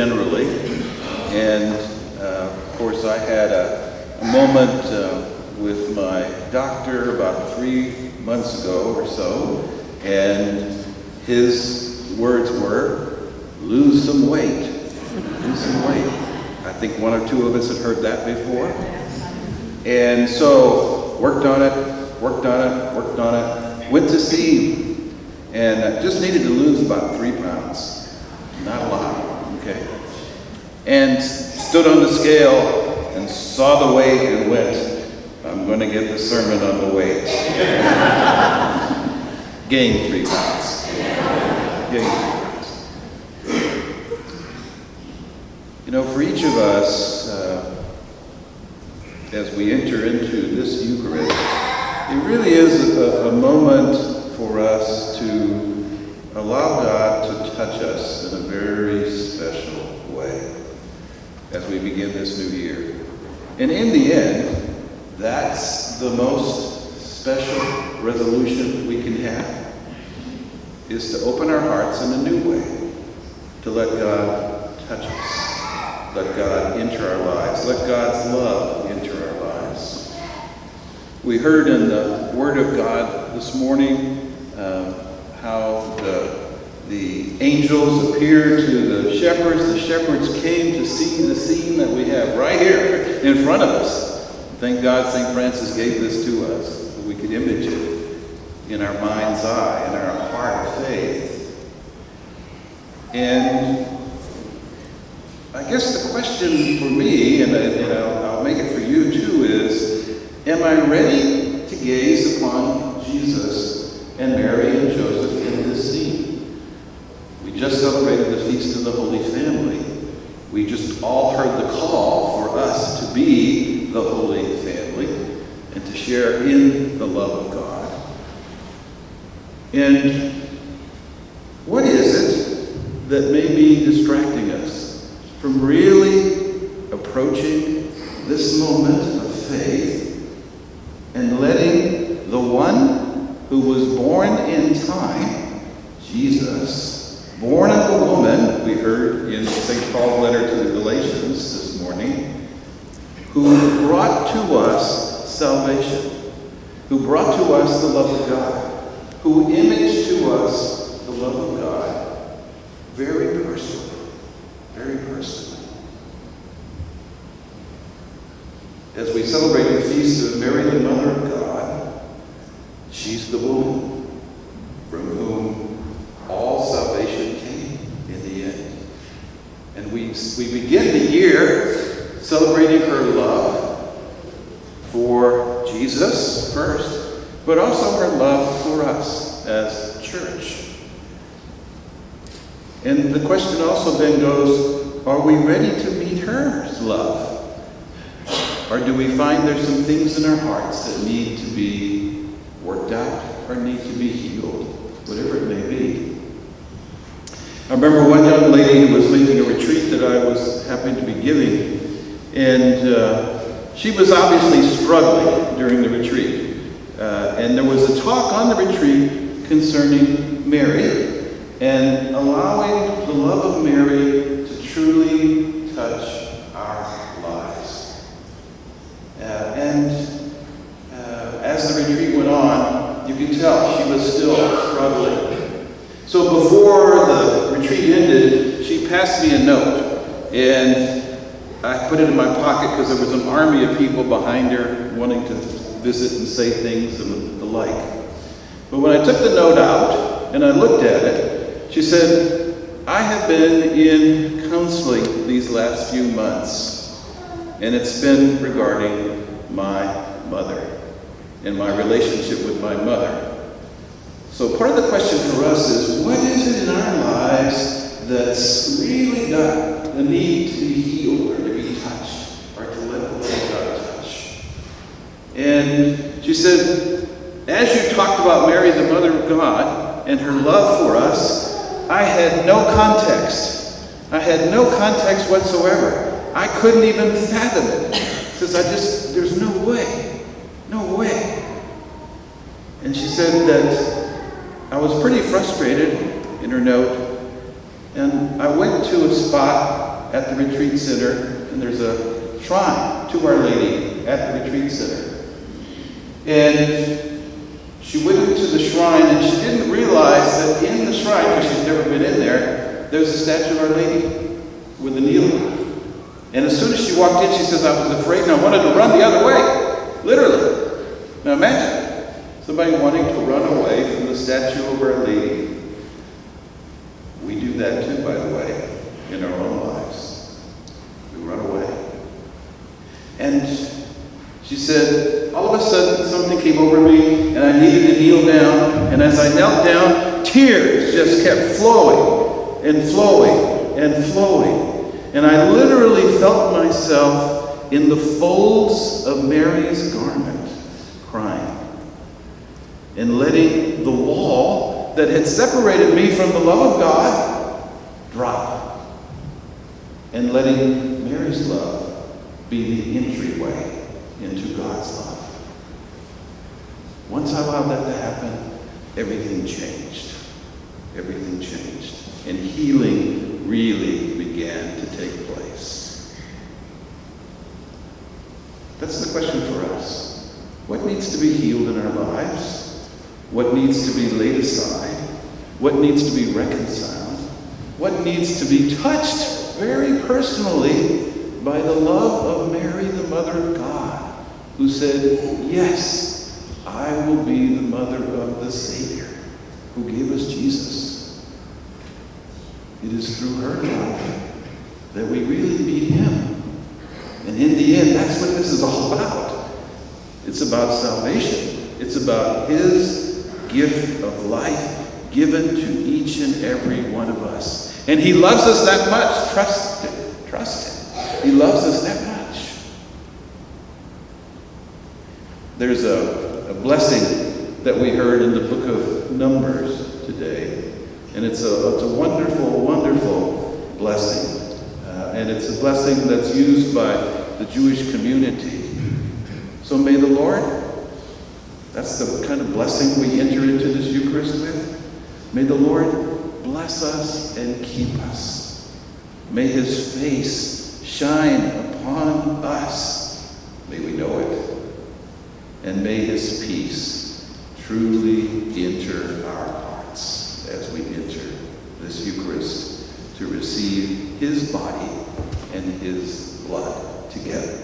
generally. And of course, I had a moment with my doctor about 3 months ago or so, and his words were, lose some weight, lose some weight. I think one or two of us had heard that before. And so, worked on it, went to see him, and I just needed to lose about 3 pounds. Not a lot, okay? And stood on the scale and saw the weight and went, I'm going to get the sermon on the weight. Gained 3 pounds. Gained 3 pounds. You know, for each of us, as we enter into this Eucharist, it really is a moment for us to allow God to touch us in a very special way as we begin this new year. And in the end, that's the most special resolution we can have, is to open our hearts in a new way, to let God touch us, let God enter our lives, let God's love enter our lives. We heard in the Word of God this morning how the angels appeared to the shepherds. The shepherds came to see the scene that we have right here in front of us. Thank God St. Francis gave this to us, so we could image it in our mind's eye, in our heart of faith. And I guess the question for me, and I'll make it for you too, is, am I ready to gaze upon Jesus and Mary and Joseph in this scene? We just celebrated the Feast of the Holy Family. We just all heard the call for us to be the Holy Family and to share in the love of God. And what is it that may be distracting us from really approaching this moment of faith and letting the one who was born in time, Jesus, born of a woman, we heard in St. Paul's letter to the Galatians this morning, who brought to us salvation, who brought to us the love of God, who imaged to us the love of God, very personally, very personally. As we celebrate the feast of Mary, the Mother of God, she's the woman from whom all salvation came in the end. And we begin the year celebrating her love for Jesus first, but also her love for us as church. And the question also then goes, are we ready to meet her love? Or do we find there's some things in our hearts that need to be worked out or need to be healed, whatever it may be? I remember one young lady who was leading a retreat that I was happy to be giving, and she was obviously struggling during the retreat. And there was a talk on the retreat concerning Mary and allowing the love of Mary to truly touch our lives. As the retreat went on, you could tell she was still struggling. So before the retreat ended, she passed me a note, and I put it in my pocket because there was an army of people behind her wanting to visit and say things and the like. But when I took the note out and I looked at it, she said, I have been in counseling these last few months, and it's been regarding my mother and my relationship with my mother. So part of the question for us is, what is it in our lives that's really got the need to be healed or to be touched or to let the love of God touch? And she said, as you talked about Mary, the Mother of God, and her love for us, I had no context. I had no context whatsoever. I couldn't even fathom it. Because there's no way. No way. And she said that I was pretty frustrated in her note And I went to a spot at the retreat center, and there's a shrine to Our Lady at the retreat center. And she went into the shrine, and she didn't realize that in the shrine, because she's never been in there, there's a statue of Our Lady with a needle. And as soon as she walked in, she says, I was afraid and I wanted to run the other way. Literally. Now imagine somebody wanting to run away from the statue of Our Lady. We do that too, by the way, in our own lives. We run away. And she said, all of a sudden something came over me and I needed to kneel down. And as I knelt down, tears just kept flowing and flowing and flowing. And I literally felt myself in the folds of Mary's garment, crying. And letting the wall that had separated me from the love of God drop. And letting Mary's love be the entryway into God's love. Once I allowed that to happen, everything changed. Everything changed. And healing really began to take place. That's the question for us. What needs to be healed in our lives? What needs to be laid aside? What needs to be reconciled? What needs to be touched very personally by the love of Mary, the Mother of God, who said, yes, I will be the mother of the Savior who gave us Jesus. It is through her love that we really meet him. And in the end, that's what this is all about. It's about salvation. It's about his gift of life given to each and every one of us. And he loves us that much. Trust him. Trust him. He loves us that much. There's a blessing that we heard in the book of Numbers today. And it's a wonderful, wonderful blessing. And it's a blessing that's used by the Jewish community. So may the Lord, that's the kind of blessing we enter into this Eucharist with. May the Lord bless us and keep us. May his face shine upon us. May we know it. And may his peace truly enter our hearts as we enter this Eucharist to receive his body and his blood together.